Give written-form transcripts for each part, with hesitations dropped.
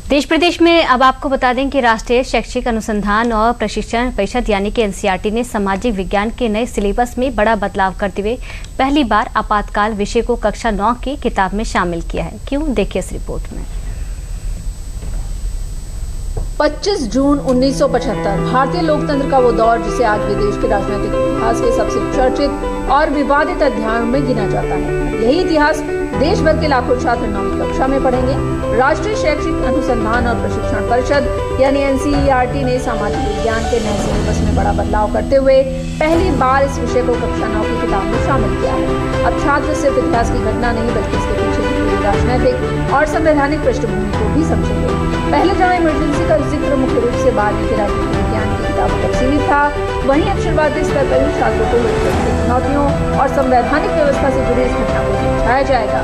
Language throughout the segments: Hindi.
देश प्रदेश में अब आपको बता दें कि राष्ट्रीय शैक्षिक अनुसंधान और प्रशिक्षण परिषद यानी कि एनसीईआरटी ने सामाजिक विज्ञान के नए सिलेबस में बड़ा बदलाव करते हुए पहली बार आपातकाल विषय को कक्षा 9 की किताब में शामिल किया है। क्यों, देखिए इस रिपोर्ट में। 25 जून 1975 भारतीय लोकतंत्र का वो दौर जिसे आज भी देश के राजनीतिक इतिहास के सबसे चर्चित और विवादित अध्यायों में गिना जाता है। यही इतिहास देश भर के लाखों छात्र 9वीं कक्षा में पढ़ेंगे। राष्ट्रीय शैक्षिक अनुसंधान और प्रशिक्षण परिषद यानी एनसीईआरटी ने सामाजिक विज्ञान के नए सिलेबस में बड़ा बदलाव करते हुए पहली बार इस विषय को कक्षा 9 की किताब में शामिल किया है। अब छात्र सिर्फ इतिहास की घटना नहीं बल्कि इसके पीछे की पूरी राजनीतिक और संवैधानिक पृष्ठभूमि को भी समझेंगे। पहले जहाँ इमरजेंसी का जिक्र मुख्य रूप से 12वीं के राजनीतिक विज्ञान की किताबों तक सीमित था, वहीं अब शुरुआती स्तर पर ही छात्रों को लोकतंत्र की चुनौतियों और संवैधानिक व्यवस्था से जुड़ी इस घटना को समझाया जाएगा।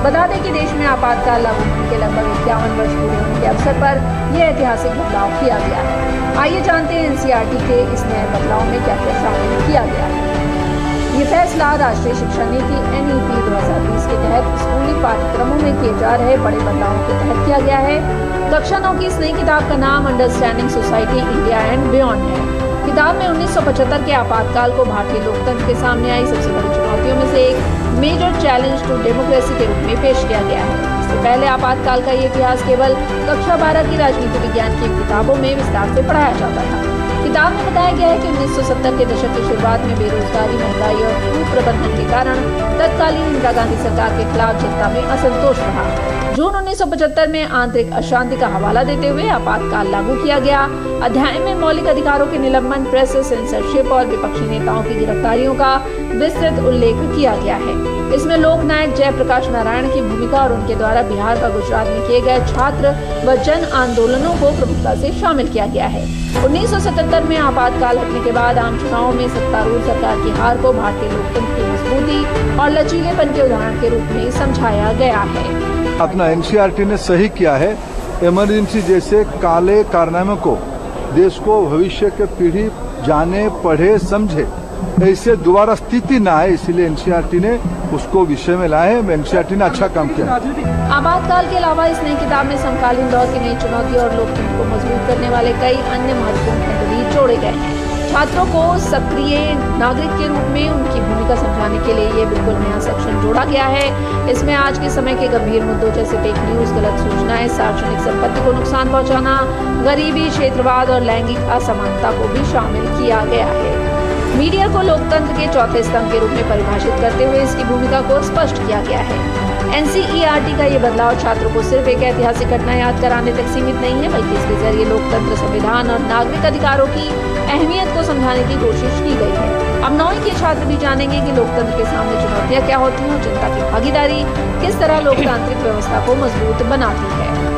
बता दें कि देश में आपातकाल लागू होने के लगभग 51 वर्ष पूरे होने के अवसर पर यह ऐतिहासिक बदलाव किया गया है। आइए जानते हैं एनसीईआरटी के इस नए बदलाव में क्या क्या शामिल किया गया है। ये फैसला राष्ट्रीय शिक्षा नीति NEP 2020 के तहत स्कूली पाठ्यक्रमों में किए जा रहे बड़े बदलावों के तहत किया गया है। कक्षा 9 की इस नई किताब का नाम understanding society India and beyond है। किताब में 1975 के आपातकाल को भारतीय लोकतंत्र के सामने आई सबसे बड़ी चुनौतियों में से एक मेजर चैलेंज टू डेमोक्रेसी के रूप में पेश किया गया है। इससे पहले आपातकाल का ये इतिहास केवल कक्षा 12 की राजनीति विज्ञान की किताबों में विस्तार से पढ़ाया जाता था। किताब में बताया गया है कि 1970 के दशक की शुरुआत में बेरोजगारी, महंगाई और कुप्रबंधन के कारण तत्कालीन इंदिरा गांधी सरकार के खिलाफ जनता में असंतोष रहा। जून 1975 में आंतरिक अशांति का हवाला देते हुए आपातकाल लागू किया गया। अध्याय में मौलिक अधिकारों के निलंबन, प्रेस सेंसरशिप और विपक्षी नेताओं की गिरफ्तारियों का विस्तृत उल्लेख किया गया है। इसमें लोकनायक जयप्रकाश नारायण की भूमिका और उनके द्वारा बिहार व गुजरात में किए गए छात्र व जन आंदोलनों को प्रमुखता से शामिल किया गया है। 1977 में आपातकाल हटने के बाद आम चुनावों में सत्तारूढ़ सरकार की हार को भारतीय लोकतंत्र की मजबूती और लचीलेपन के उदाहरण के रूप में समझाया गया है। अपना एनसीईआरटी ने सही किया है। इमरजेंसी जैसे काले कारनामे को देश को भविष्य के पीढ़ी जाने, पढ़े, समझे, ऐसे दोबारा स्थिति ना आए, इसलिए एनसीईआरटी ने उसको विषय में लाए। एनसीईआरटी ने अच्छा काम किया। आपातकाल के अलावा इस नई किताब में समकालीन दौर की नई चुनौती और लोकतंत्र को मजबूत करने वाले कई अन्य महत्वपूर्ण खंड भी जोड़े गए हैं। छात्रों को सक्रिय नागरिक के रूप में उनकी भूमिका समझाने के लिए ये बिल्कुल नया सेक्शन जोड़ा गया है। इसमें आज के समय के गंभीर मुद्दों जैसे फेक न्यूज, गलत सूचनाएं, सार्वजनिक संपत्ति को नुकसान पहुंचाना, गरीबी, क्षेत्रवाद और लैंगिक असमानता को भी शामिल किया गया है। मीडिया को लोकतंत्र के चौथे स्तंभ के रूप में परिभाषित करते हुए इसकी भूमिका को स्पष्ट किया गया है। एनसीईआरटी का ये बदलाव छात्रों को सिर्फ एक ऐतिहासिक घटना याद कराने तक सीमित नहीं है, बल्कि इसके जरिए लोकतंत्र, संविधान और नागरिक अधिकारों की अहमियत को समझाने की कोशिश की गई है। अब 9वीं के छात्र भी जानेंगे कि लोकतंत्र के सामने चुनौतियां क्या होती हैं और जनता की भागीदारी किस तरह लोकतांत्रिक व्यवस्था को मजबूत बनाती है।